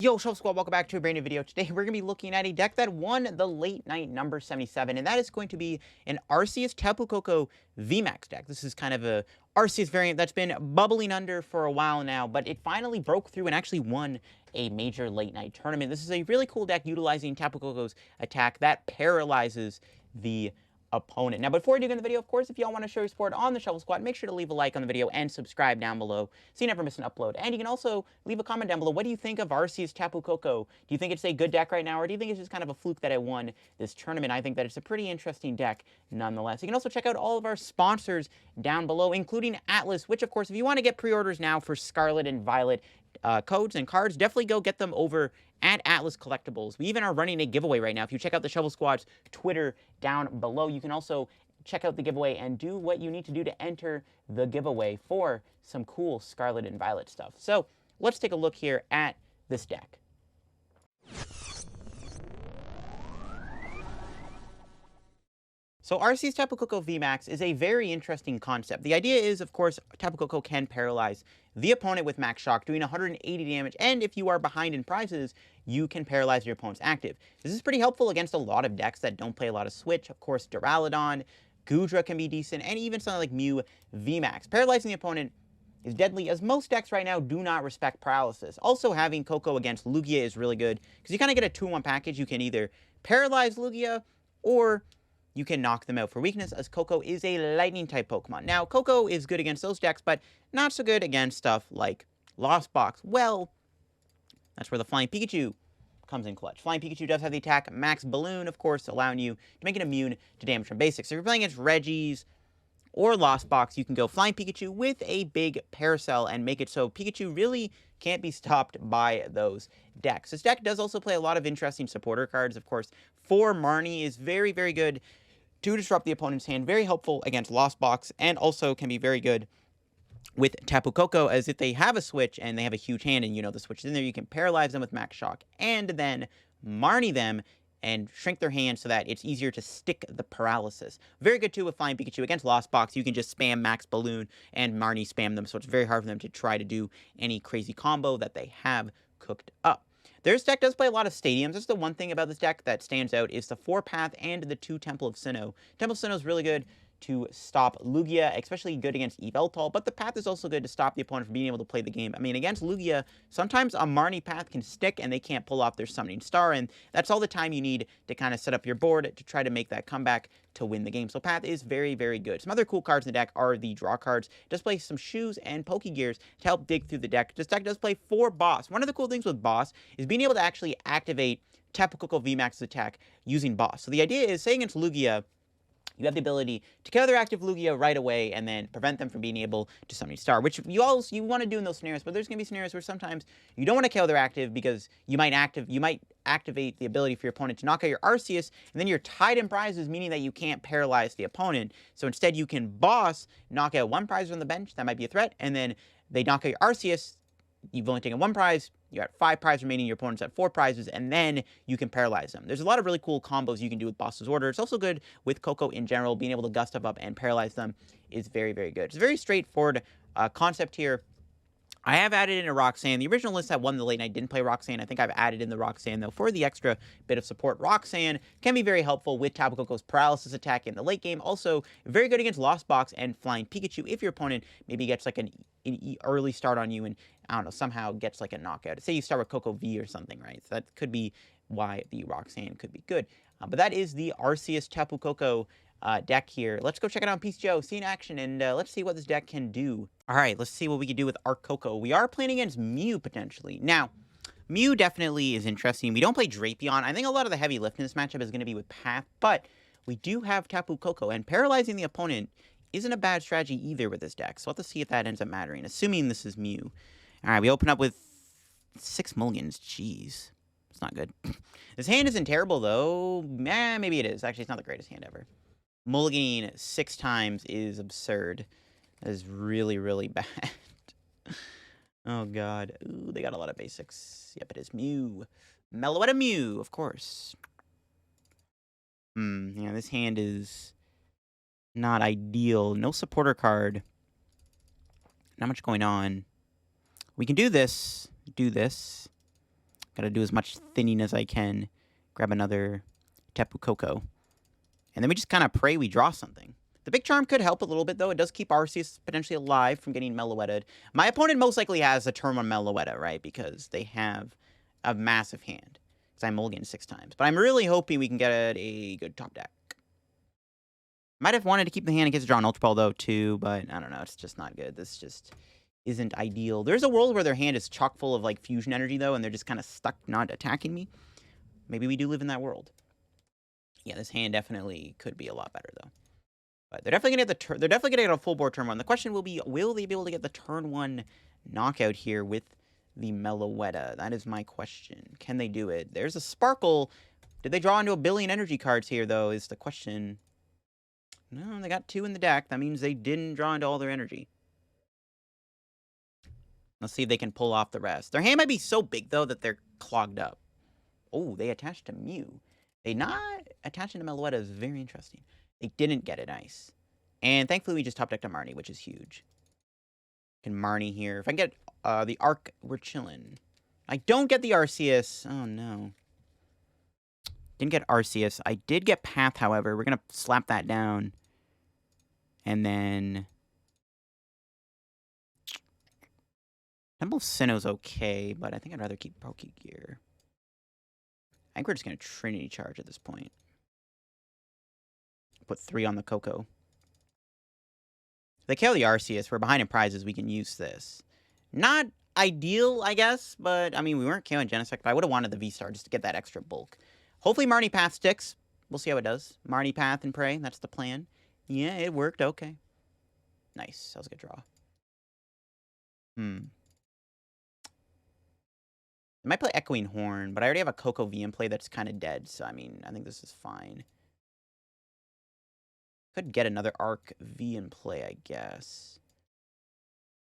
Yo, Shelf Squad, welcome back to a brand new video. Today, we're going to be looking at a deck that won the late night number 77, and that is going to be an Arceus Tapu Koko VMAX deck. This is kind of a Arceus variant that's been bubbling under for a while now, but it finally broke through and actually won a major late night tournament. This is a really cool deck utilizing Tapu Koko's attack that paralyzes the opponent. Now, before we get into the video, of course, if y'all want to show your support on the Shovel Squad, make sure to leave a like on the video and subscribe down below so you never miss an upload. And you can also leave a comment down below. What do you think of Arceus Tapu Koko? Do you think it's a good deck right now, or do you think it's just kind of a fluke that it won this tournament? I think that it's a pretty interesting deck nonetheless. You can also check out all of our sponsors down below, including Atlas, which, of course, if you want to get pre-orders now for Scarlet and Violet codes and cards, definitely go get them over at Atlas Collectibles. We even are running a giveaway right now. If you check out the Shovel Squad's Twitter down below, you can also check out the giveaway and do what you need to do to enter the giveaway for some cool Scarlet and Violet stuff. So let's take a look here at this deck. So Arceus Tapu Koko VMAX is a very interesting concept. The idea is, of course, Tapu Koko can paralyze the opponent with Max Shock, doing 180 damage, and if you are behind in prizes, you can paralyze your opponent's active. This is pretty helpful against a lot of decks that don't play a lot of Switch. Of course, Duraludon, Goodra can be decent, and even something like Mew VMAX. Paralyzing the opponent is deadly, as most decks right now do not respect paralysis. Also, having Koko against Lugia is really good, because you kind of get a 2-in-1 package. You can either paralyze Lugia, or you can knock them out for weakness, as Koko is a Lightning-type Pokemon. Now, Koko is good against those decks, but not so good against stuff like Lost Box. Well, that's where the Flying Pikachu comes in clutch. Flying Pikachu does have the attack Max Balloon, of course, allowing you to make it immune to damage from basics. So if you're playing against Regis or Lost Box, you can go Flying Pikachu with a Big Parasol and make it so Pikachu really can't be stopped by those decks. This deck does also play a lot of interesting supporter cards. Of course, 4 Marnie is very, very good to disrupt the opponent's hand. Very helpful against Lost Box, and also can be very good with Tapu Koko, as if they have a Switch and they have a huge hand and you know the Switch is in there, you can paralyze them with Max Shock and then Marnie them and shrink their hand so that it's easier to stick the paralysis. Very good, too, with Flying Pikachu. Against Lost Box, you can just spam Max Balloon and Marnie spam them, so it's very hard for them to try to do any crazy combo that they have cooked up. This deck does play a lot of stadiums. That's the one thing about this deck that stands out, is the 4-path and the 2 Temple of Sinnoh. Temple of Sinnoh is really good to stop Lugia, especially good against Yveltal, but the path is also good to stop the opponent from being able to play the game. I mean, against Lugia, sometimes a Marnie path can stick and they can't pull off their Summoning Star, and that's all the time you need to kind of set up your board to try to make that comeback to win the game. So path is very, very good. Some other cool cards in the deck are the draw cards. It does play some shoes and Pokégears to help dig through the deck. This deck does play 4 Boss. One of the cool things with Boss is being able to actually activate Tapu Koko VMAX's attack using Boss. So the idea is, say against Lugia, you have the ability to kill their active Lugia right away and then prevent them from being able to Summoning Star, which you want to do in those scenarios, but there's going to be scenarios where sometimes you don't want to kill their active because you might activate the ability for your opponent to knock out your Arceus, and then you're tied in prizes, meaning that you can't paralyze the opponent. So instead, you can Boss, knock out 1 prize on the bench, that might be a threat, and then they knock out your Arceus, you've only taken 1 prize, you're at 5 prizes remaining, your opponent's at 4 prizes, and then you can paralyze them. There's a lot of really cool combos you can do with Boss's Order. It's also good with Koko in general. Being able to gust stuff up and paralyze them is very, very good. It's a very straightforward concept here. I have added in a Roxanne. The original list that won the late night didn't play Roxanne. I think I've added in the Roxanne, though, for the extra bit of support. Roxanne can be very helpful with Tapu Koko's paralysis attack in the late game. Also, very good against Lost Box and Flying Pikachu if your opponent maybe gets like an early start on you and, I don't know, somehow gets like a knockout. Say you start with Koko V or something, right? So that could be why the Roxanne could be good. But that is the Arceus Tapu Koko deck here. Let's go check it out on PCGO, see in action, and let's see what this deck can do. All right, let's see what we can do with our Koko. We are playing against Mew, potentially. Now, Mew definitely is interesting. We don't play Drapion. I think a lot of the heavy lift in this matchup is going to be with Path, but we do have Tapu Koko, and paralyzing the opponent isn't a bad strategy either with this deck. So let's see if that ends up mattering, assuming this is Mew. All right, we open up with 6 mulligans. Jeez, it's not good. This hand isn't terrible, though. Maybe it is. Actually, it's not the greatest hand ever. Mulliganing 6 times is absurd. That is really, really bad. Oh, God. Ooh, they got a lot of basics. Yep, it is Mew. Meloetta Mew, of course. Yeah, this hand is not ideal. No supporter card. Not much going on. We can do this. Gotta do as much thinning as I can. Grab another Tapu Koko. And then we just kind of pray we draw something. The Big Charm could help a little bit, though. It does keep Arceus potentially alive from getting Meloetted. My opponent most likely has a turn 1 Meloetta, right? Because they have a massive hand. Because I mulliganed 6 times. But I'm really hoping we can get a good top deck. Might have wanted to keep the hand in case I draw an Ultra Ball, though, too. But I don't know. It's just not good. This just isn't ideal. There's a world where their hand is chock full of, like, fusion energy, though. And they're just kind of stuck not attacking me. Maybe we do live in that world. Yeah, this hand definitely could be a lot better, though. But they're definitely gonna get a full board turn 1. The question will be, will they be able to get the turn 1 knockout here with the Meloetta? That is my question. Can they do it? There's a Sparkle. Did they draw into a billion energy cards here, though, is the question. No, they got 2 in the deck. That means they didn't draw into all their energy. Let's see if they can pull off the rest. Their hand might be so big, though, that they're clogged up. Oh, they attached to Mew. They not attaching to Meloetta is very interesting. They didn't get it, nice. And thankfully, we just top decked a Marnie, which is huge. Can Marnie here. If I can get the Arc, we're chilling. I don't get the Arceus. Oh, no. Didn't get Arceus. I did get Path, however. We're going to slap that down. And then Temple of Sinnoh's okay, but I think I'd rather keep Pokégear. I think we're just going to Trinity Charge at this point. Put 3 on the Koko. If they kill the Arceus, we're behind in prizes, we can use this. Not ideal, I guess, but, I mean, we weren't killing Genesect, but I would have wanted the V-Star just to get that extra bulk. Hopefully Marnie Path sticks. We'll see how it does. Marnie Path and Pray, that's the plan. Yeah, it worked, okay. Nice, that was a good draw. I might play Echoing Horn, but I already have a Koko V in play that's kind of dead, so, I mean, I think this is fine. Could get another Arc V in play, I guess.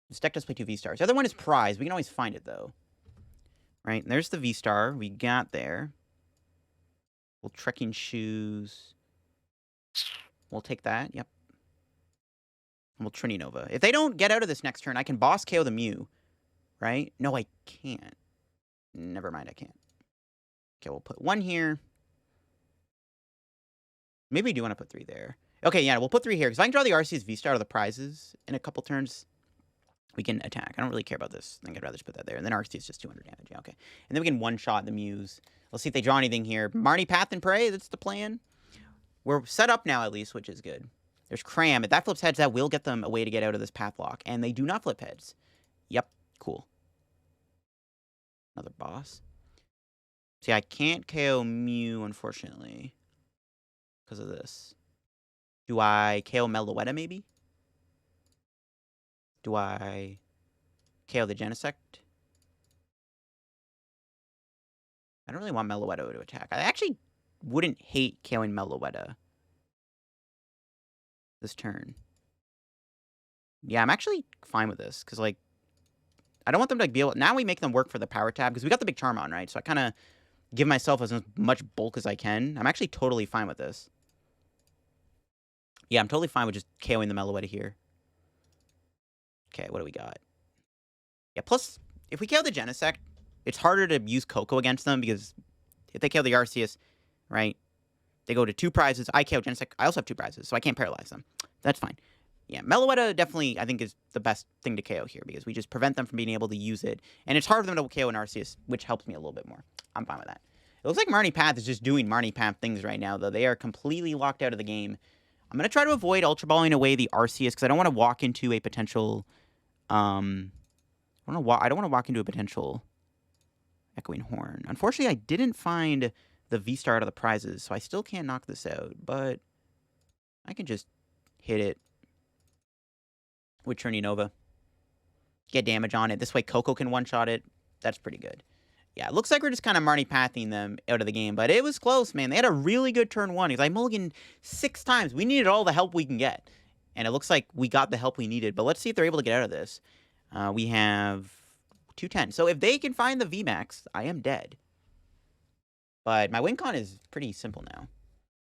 This deck does play 2 V-Stars. The other one is Prize. We can always find it, though. Right? And there's the V-Star we got there. We'll Trekking Shoes. We'll take that. Yep. And we'll Trinity Nova. If they don't get out of this next turn, I can boss KO the Mew. Right? No, I can't. Never mind, I can't. Okay, we'll put 1 here. Maybe we do want to put 3 there. Okay, yeah, we'll put 3 here. Because if I can draw the Arceus V-Star or the prizes in a couple turns, we can attack. I don't really care about this. I think I'd rather just put that there. And then Arceus just 200 damage. Yeah, okay. And then we can one-shot the Mews. Let's see if they draw anything here. Marnie Path and Pray, that's the plan. We're set up now, at least, which is good. There's Cram. If that flips heads, that will get them a way to get out of this path lock. And they do not flip heads. Yep, cool. Another boss. See, I can't KO Mew, unfortunately. Because of this. Do I KO Meloetta, maybe? Do I KO the Genesect? I don't really want Meloetta to attack. I actually wouldn't hate KOing Meloetta this turn. Yeah, I'm actually fine with this. Because, like, I don't want them to be able... Now we make them work for the power tab. Because we got the Big Charm on, right? So I kind of give myself as much bulk as I can. I'm actually totally fine with this. Yeah, I'm totally fine with just KOing the Meloetta here. Okay, what do we got? Yeah, plus, if we KO the Genesect, it's harder to use Koko against them, because if they KO the Arceus, right, they go to 2 prizes. I KO Genesect. I also have 2 prizes, so I can't paralyze them. That's fine. Yeah, Meloetta definitely, I think, is the best thing to KO here, because we just prevent them from being able to use it. And it's hard for them to KO an Arceus, which helps me a little bit more. I'm fine with that. It looks like Marnie Path is just doing Marnie Path things right now, though. They are completely locked out of the game. I'm going to try to avoid Ultra Balling away the Arceus, because I don't want to walk into a potential... I don't want to walk into a potential Echoing Horn. Unfortunately, I didn't find the V-Star out of the prizes, so I still can't knock this out, but I can just hit it with Trinity Nova. Get damage on it. This way Koko can one-shot it. That's pretty good. Yeah, it looks like we're just kind of Marnie Pathing them out of the game, but it was close, man. They had a really good turn 1, because I mulliganed 6 times. We needed all the help we can get. And it looks like we got the help we needed. But let's see if they're able to get out of this. We have 210. So if they can find the VMAX, I am dead. But my win con is pretty simple now.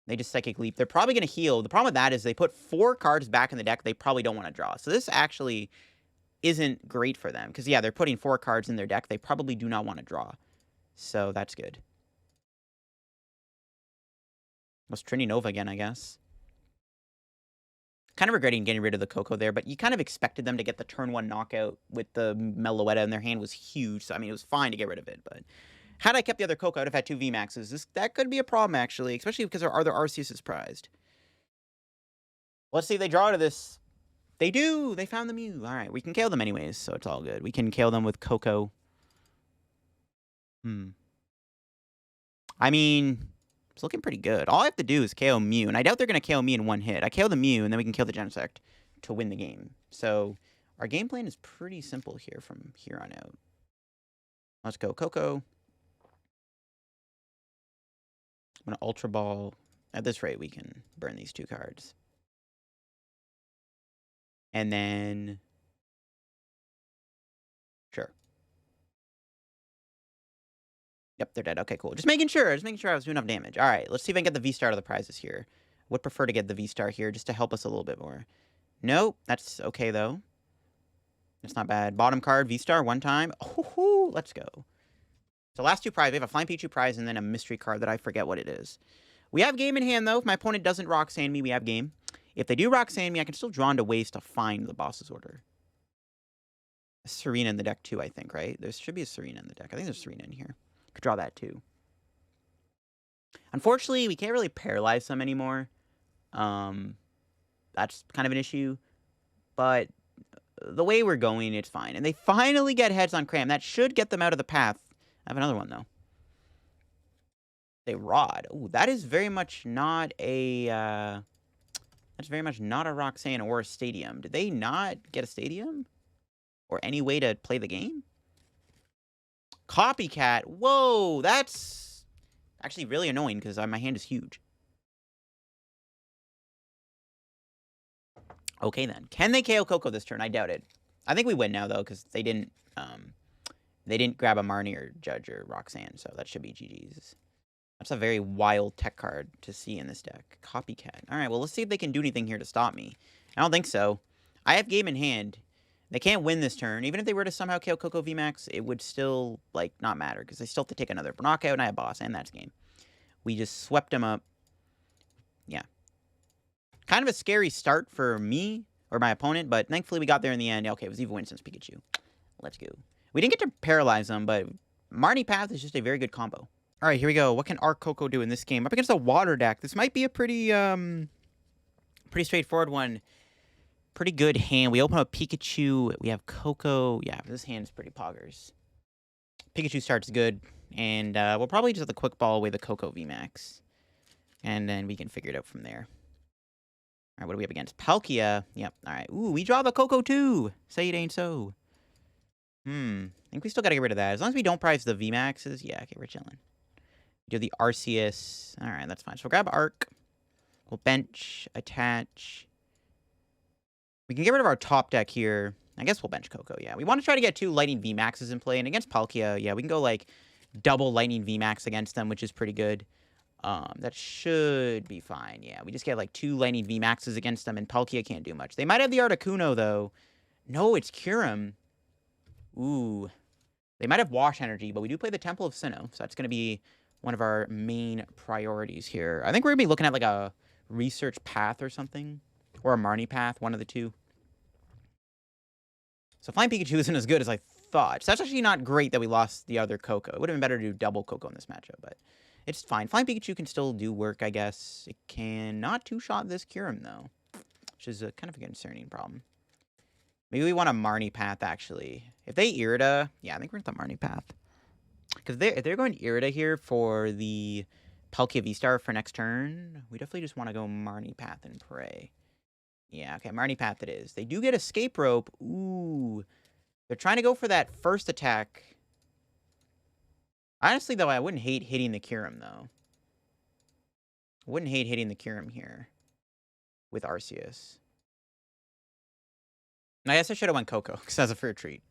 They just Psychic Leap. They're probably going to heal. The problem with that is they put 4 cards back in the deck they probably don't want to draw. So this actually isn't great for them. Because, yeah, they're putting 4 cards in their deck they probably do not want to draw. So that's good. Was Trini Nova again, I guess. Kind of regretting getting rid of the Koko there, but you kind of expected them to get the turn 1 knockout with the Meloetta, and their hand was huge, so I mean, it was fine to get rid of it, but had I kept the other Koko, I'd have had 2 VMAXs. That could be a problem, actually, especially because our other Arceus is prized. Let's see if they draw to this. They do! They found the Mew. Alright, we can KO them anyways, so it's all good. We can KO them with Koko. I mean, it's looking pretty good. All I have to do is KO Mew, and I doubt they're going to KO me in 1 hit. I KO the Mew, and then we can kill the Genesect to win the game. So, our game plan is pretty simple here from here on out. Let's go Koko. I'm going to Ultra Ball. At this rate, we can burn these 2 cards. And then... Sure. Yep, they're dead. Okay, cool. Just making sure I was doing enough damage. All right, let's see if I can get the VSTAR to the prizes here. Would prefer to get the VSTAR here just to help us a little bit more. Nope, that's okay, though. That's not bad. Bottom card, VSTAR, 1 time. Oh, let's go. So last 2 prizes. We have a Flying Pikachu prize and then a mystery card that I forget what it is. We have game in hand, though. If my opponent doesn't Roxanne me, we have game. If they do Roxanne me, I can still draw into ways to find the boss's order. A Serena in the deck, too, I think, right? There should be a Serena in the deck. I think there's Serena in here. Could draw that, too. Unfortunately, we can't really paralyze them anymore. That's kind of an issue. But the way we're going, it's fine. And they finally get heads on Cram. That should get them out of the path. I have another one, though. They Rod. Ooh, that is very much not a... that's very much not a Roxanne or a Stadium. Did they not get a Stadium? Or any way to play the game? Copycat. Whoa, that's actually really annoying because my hand is huge. Okay, then. Can they KO Koko this turn? I doubt it. I think we win now, though, because they didn't grab a Marnie or Judge or Roxanne, so that should be GG's. That's a very wild tech card to see in this deck. Copycat. All right, well, let's see if they can do anything here to stop me. I don't think so. I have game in hand. They can't win this turn. Even if they were to somehow KO Koko VMAX, it would still, like, not matter, because they still have to take another knockout, and I have boss, and that's game. We just swept them up. Yeah. Kind of a scary start for me, or my opponent, but thankfully we got there in the end. Okay, it was Evo Incense Pikachu. Let's go. We didn't get to paralyze them, but Marnie Path is just a very good combo. All right, here we go. What can our Koko do in this game? Up against a water deck. This might be a pretty straightforward one. Pretty good hand. We open up Pikachu. We have Koko. Yeah, this hand is pretty poggers. Pikachu starts good, and we'll probably just have the quick ball away the Koko VMAX, and then we can figure it out from there. All right, what do we have against Palkia? Yep. All right. Ooh, we draw the Koko too. Say it ain't so. I think we still got to get rid of that. As long as we don't prize the VMAXs, yeah, okay, we're chilling. Do the Arceus. All right, that's fine. So we'll grab Arc. We'll bench, attach. We can get rid of our top deck here. I guess we'll bench Koko, yeah. We want to try to get 2 Lightning VMAXs in play. And against Palkia, yeah, we can go, like, double Lightning VMAX against them, which is pretty good. That should be fine, yeah. We just get, like, 2 Lightning VMAXs against them, and Palkia can't do much. They might have the Articuno, though. No, it's Kyurem. Ooh. They might have Wash Energy, but we do play the Temple of Sinnoh, so that's going to be one of our main priorities here. I think we're going to be looking at, like, a Research Path or something. Or a Marnie Path, one of the two. So Flying Pikachu isn't as good as I thought. So that's actually not great that we lost the other Koko. It would have been better to do double Koko in this matchup, but it's fine. Flying Pikachu can still do work, I guess. It cannot two-shot this Kyurem, though, which is a kind of a concerning problem. Maybe we want a Marnie Path, actually. If they Irida, yeah, I think we're going to Marnie Path. Because if they're going Irida here for the Palkia VSTAR for next turn, we definitely just want to go Marnie Path and pray. Yeah, okay, Marnie Path it is. They do get Escape Rope. Ooh. They're trying to go for that first attack. Honestly, though, I wouldn't hate hitting the Kyurem, though. I wouldn't hate hitting the Kyurem here with Arceus. I guess I should have went Koko, because that's a fair treat.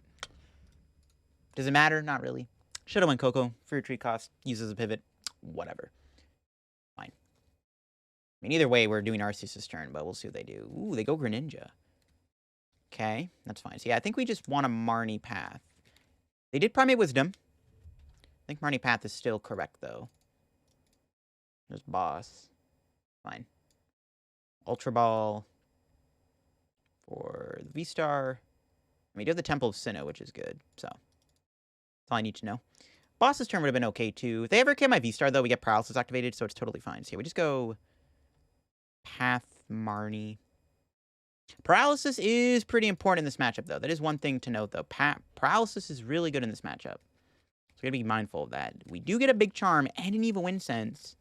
Does it matter? Not really. Should have went Koko. Fair treat cost. Uses a pivot. Whatever. Fine. I mean, either way, we're doing Arceus' turn, but we'll see what they do. Ooh, they go Greninja. Okay, that's fine. So, yeah, I think we just want a Marnie Path. They did Primate Wisdom. think Marnie Path is still correct, though. There's Boss. Fine. Ultra Ball for the V-Star. I mean, you have the Temple of Sinnoh, which is good, so that's all I need to know. Boss's turn would have been okay, too. If they ever kill my V-Star, though, we get Paralysis activated, so it's totally fine. So yeah, we just go Path Marnie. Paralysis is pretty important in this matchup, though. That is one thing to note, though. Paralysis is really good in this matchup. So we gotta be mindful of that. We do get a Big Charm and an Evolution Incense.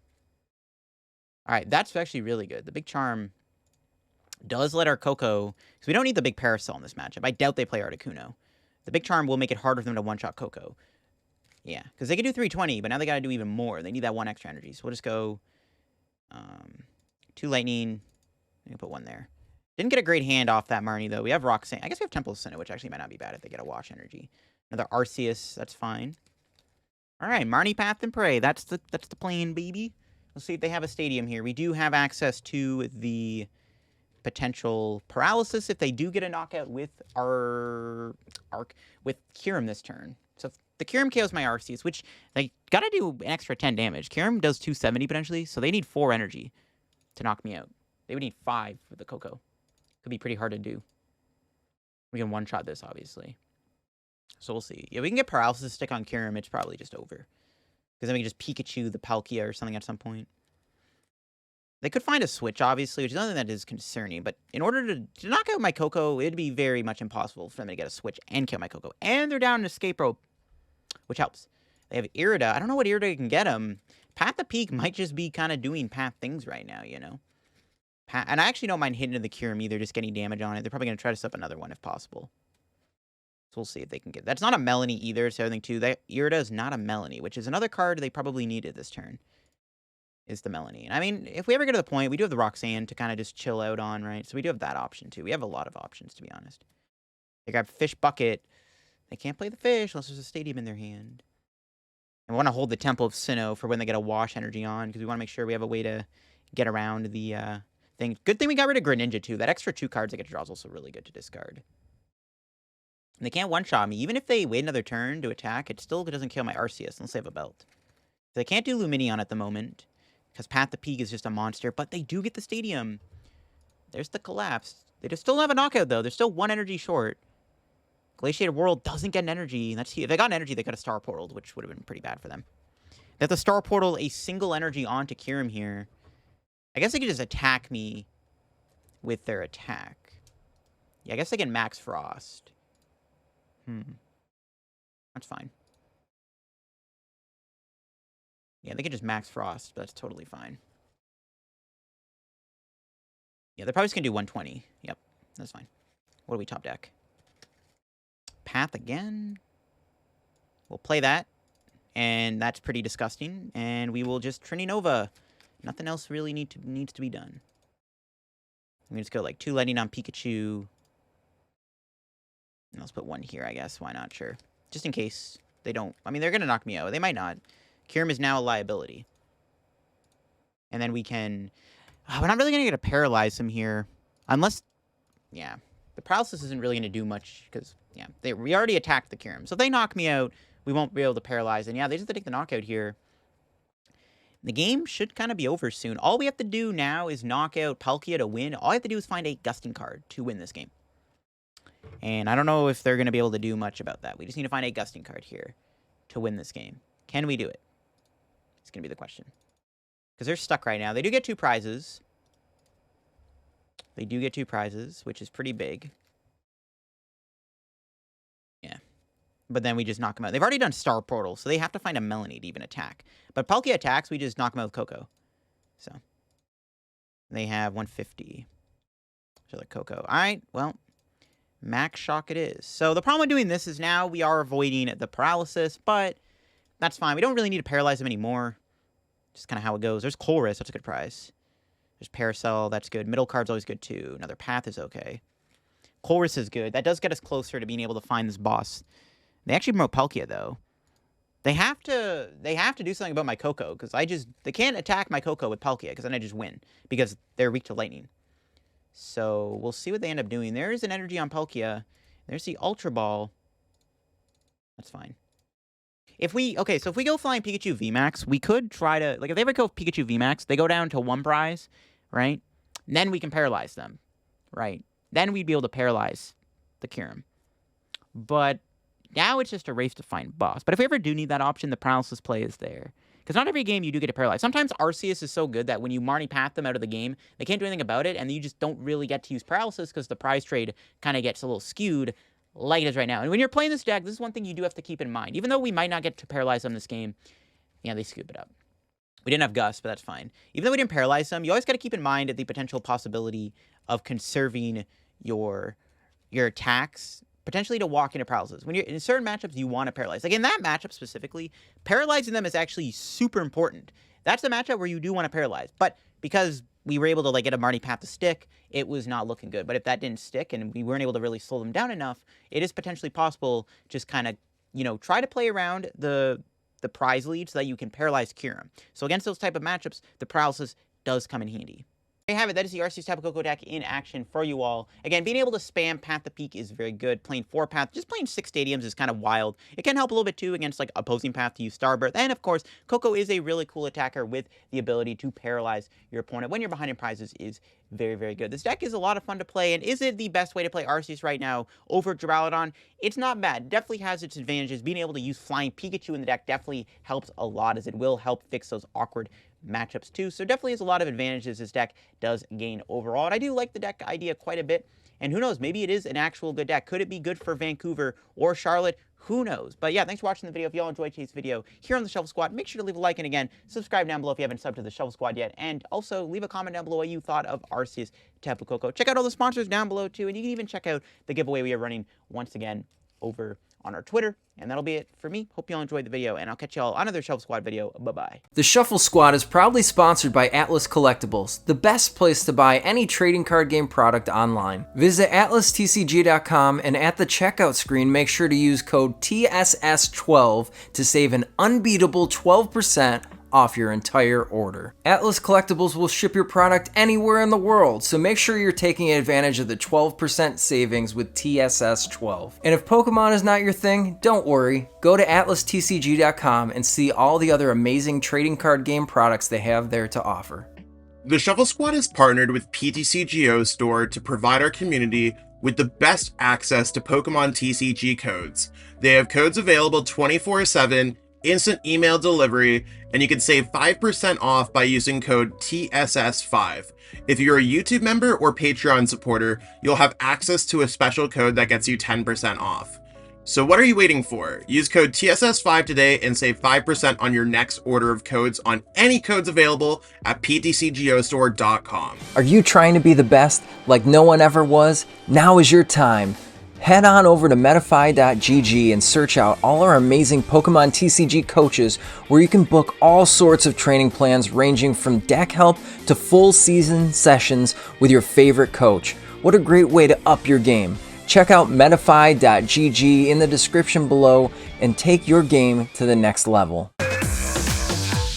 Alright, that's actually really good. The Big Charm does let our Koko... Because we don't need the Big Parasol in this matchup. I doubt they play Articuno. The Big Charm will make it harder for them to one-shot Koko. Yeah, because they can do 320, but now they gotta do even more. They need that one extra energy. So we'll just go... 2 Lightning. I'm gonna put 1 there. Didn't get a great hand off that Marnie, though. We have Roxanne. I guess we have Temple of Sinnoh, which actually might not be bad if they get a Wash energy. Another Arceus. That's fine. Alright, Marnie Path and Pray. That's the plan, baby. Let's see if they have a stadium here. We do have access to the potential paralysis if they do get a knockout with with Kyurem this turn. So if the Kyurem KOs my Arceus, which they gotta do an extra 10 damage. Kyurem does 270 potentially, so they need 4 energy to knock me out. They would need 5 with the Koko. Could be pretty hard to do. We can one-shot this, obviously. So we'll see. Yeah, we can get paralysis stick on Kyurem. It's probably just over. Because then we can just Pikachu the Palkia or something at some point. They could find a switch, obviously, which is nothing that is concerning. But in order to knock out my Koko, it'd be very much impossible for them to get a switch and kill my Koko. And they're down an escape rope, which helps. They have Irida. I don't know what Irida can get them. Path the Peak might just be kind of doing Path things right now, you know? And I actually don't mind hitting the Kyurem either, just getting damage on it. They're probably going to try to set up another one if possible. So we'll see if they can get... That's not a Melanie either, so I think too. Irida is not a Melanie, which is another card they probably needed this turn. Is the Melanie. And I mean, if we ever get to the point, we do have the Roxanne to kind of just chill out on, right? So we do have that option too. We have a lot of options, to be honest. They grab Fish Bucket. They can't play the fish unless there's a stadium in their hand. And we want to hold the Temple of Sinnoh for when they get a Wash energy on, because we want to make sure we have a way to get around the thing. Good thing we got rid of Greninja too. That extra 2 cards they get to draw is also really good to discard. And they can't one-shot me. Even if they wait another turn to attack, it still doesn't kill my Arceus unless they have a belt. They can't do Lumineon at the moment, because Path the Peak is just a monster, but they do get the stadium. There's the collapse. They just still have a knockout, though. They're still 1 energy short. Glaciated World doesn't get an energy. If they got an energy, they got a Star Portal, which would have been pretty bad for them. They have to Star Portal a single energy onto Kyurem here. I guess they could just attack me with their attack. Yeah, I guess they can Max Frost. That's fine. Yeah, they could just Max Frost, but that's totally fine. Yeah, they're probably just going to do 120. Yep, that's fine. What do we top deck? Path again. We'll play that. And that's pretty disgusting. And we will just Trini Nova. Nothing else really needs to be done. I'm going to just go like 2 Lightning on Pikachu. And let's put 1 here, I guess. Why not? Sure. Just in case they don't... I mean, they're going to knock me out. They might not. Kyurem is now a liability. And then we can... we're not really going to get to paralyze him here. Unless... Yeah. The paralysis isn't really going to do much. Because, yeah, we already attacked the Kyurem. So if they knock me out, we won't be able to paralyze. And yeah, they just have to take the knockout here. The game should kind of be over soon. All we have to do now is knock out Palkia to win. All I have to do is find a Gusting card to win this game. And I don't know if they're going to be able to do much about that. We just need to find a Gusting card here to win this game. Can we do it? It's going to be the question. Because they're stuck right now. They do get 2 prizes. They do get 2 prizes, which is pretty big. Yeah. But then we just knock them out. They've already done Star Portal, so they have to find a Melanie to even attack. But Palkia attacks, we just knock them out with Koko. So. They have 150. So the Koko. Alright, well. Max Shock it is. So the problem with doing this is now we are avoiding the paralysis, but that's fine. We don't really need to paralyze them anymore. Just kind of how it goes. There's Colress. That's a good prize. There's Parasol. That's good. Middle card's always good, too. Another Path is okay. Colress is good. That does get us closer to being able to find this boss. They actually promote Palkia, though. They have to do something about my Koko, because they can't attack my Koko with Palkia, because then I just win, because they're weak to lightning. So we'll see what they end up doing. There's an energy on Palkia. There's the Ultra Ball. That's fine. Okay, so if we go Flying Pikachu VMAX, we could try to, like, if they ever go Pikachu VMAX, they go down to 1 prize, right? And then we can paralyze them, right? Then we'd be able to paralyze the Kyurem. But now it's just a race to find boss. But if we ever do need that option, the paralysis play is there. Because not every game you do get to paralyze. Sometimes Arceus is so good that when you Marnie Path them out of the game, they can't do anything about it, and you just don't really get to use paralysis because the prize trade kind of gets a little skewed like it is right now. And when you're playing this deck, this is one thing you do have to keep in mind. Even though we might not get to paralyze them this game, yeah, they scoop it up. We didn't have Gus, but that's fine. Even though we didn't paralyze them, you always got to keep in mind the potential possibility of conserving your attacks, potentially to walk into paralysis. When you're in certain matchups, you want to paralyze. Like in that matchup specifically, paralyzing them is actually super important. That's the matchup where you do want to paralyze. But because we were able to like get a Marnie Path to stick, it was not looking good. But if that didn't stick and we weren't able to really slow them down enough, it is potentially possible just kind of, try to play around the prize lead so that you can paralyze Kyurem. So against those type of matchups, the paralysis does come in handy. There you have it. That is the Arceus Tapu Koko deck in action for you all. Again, being able to spam Path to Peak is very good. Playing 4 Path, just playing 6 stadiums is kind of wild. It can help a little bit too against like opposing Path to use Starbirth. And of course, Koko is a really cool attacker with the ability to paralyze your opponent when you're behind in prizes is very, very good. This deck is a lot of fun to play, and is it the best way to play Arceus right now over Duraludon? It's not bad. It definitely has its advantages. Being able to use Flying Pikachu in the deck definitely helps a lot, as it will help fix those awkward matchups too. So definitely has a lot of advantages this deck does gain overall. And I do like the deck idea quite a bit. And who knows, maybe it is an actual good deck. Could it be good for Vancouver or Charlotte? Who knows? But yeah, thanks for watching the video. If y'all enjoyed today's video here on the Shuffle Squad, make sure to leave a like, and again, subscribe down below if you haven't subbed to the Shuffle Squad yet. And also leave a comment down below what you thought of Arceus Tapu Koko. Check out all the sponsors down below too, and you can even check out the giveaway we are running once again over on our Twitter. And that'll be it for me. Hope y'all enjoyed the video, and I'll catch y'all on another Shuffle Squad video. Bye-bye. The Shuffle Squad is proudly sponsored by Atlas Collectibles, the best place to buy any trading card game product online. Visit atlastcg.com, and at the checkout screen, make sure to use code TSS12 to save an unbeatable 12% off your entire order. Atlas Collectibles will ship your product anywhere in the world, so make sure you're taking advantage of the 12% savings with TSS12. And if Pokemon is not your thing, don't worry. Go to atlastcg.com and see all the other amazing trading card game products they have there to offer. The Shuffle Squad is partnered with PTCGO Store to provide our community with the best access to Pokemon TCG codes. They have codes available 24/7, instant email delivery, and you can save 5% off by using code TSS5. If you're a YouTube member or Patreon supporter, you'll have access to a special code that gets you 10% off. So what are you waiting for? Use code TSS5 today and save 5% on your next order of codes on any codes available at ptcgostore.com. Are you trying to be the best like no one ever was? Now is your time. Head on over to Metafy.gg and search out all our amazing Pokemon TCG coaches, where you can book all sorts of training plans ranging from deck help to full season sessions with your favorite coach. What a great way to up your game. Check out Metafy.gg in the description below and take your game to the next level.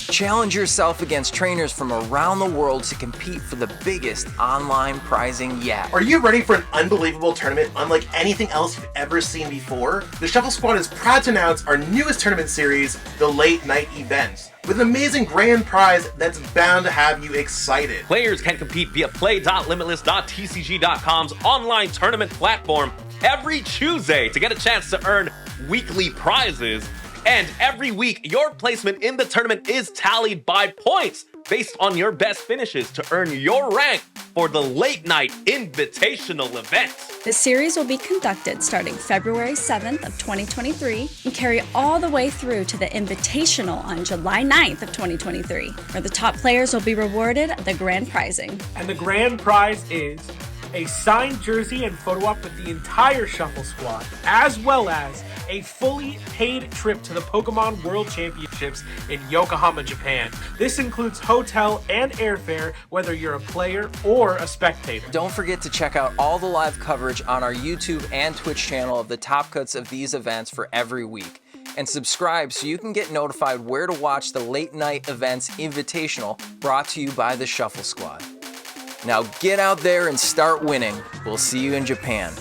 Challenge yourself against trainers from around the world to compete for the biggest online prizing yet. Are you ready for an unbelievable tournament unlike anything else you've ever seen before? The Shuffle Squad is proud to announce our newest tournament series, the Late Night Events, with an amazing grand prize that's bound to have you excited. Players can compete via play.limitless.tcg.com's online tournament platform every Tuesday to get a chance to earn weekly prizes. And every week, your placement in the tournament is tallied by points based on your best finishes to earn your rank for the Late Night Invitational events. The series will be conducted starting February 7th of 2023 and carry all the way through to the Invitational on July 9th of 2023, where the top players will be rewarded the grand prizing. And the grand prize is a signed jersey and photo op with the entire Shuffle Squad, as well as a fully paid trip to the Pokemon World Championships in Yokohama, Japan. This includes hotel and airfare, whether you're a player or a spectator. Don't forget to check out all the live coverage on our YouTube and Twitch channel of the top cuts of these events for every week. And subscribe so you can get notified where to watch the Late Night Events Invitational, brought to you by the Shuffle Squad. Now get out there and start winning. We'll see you in Japan.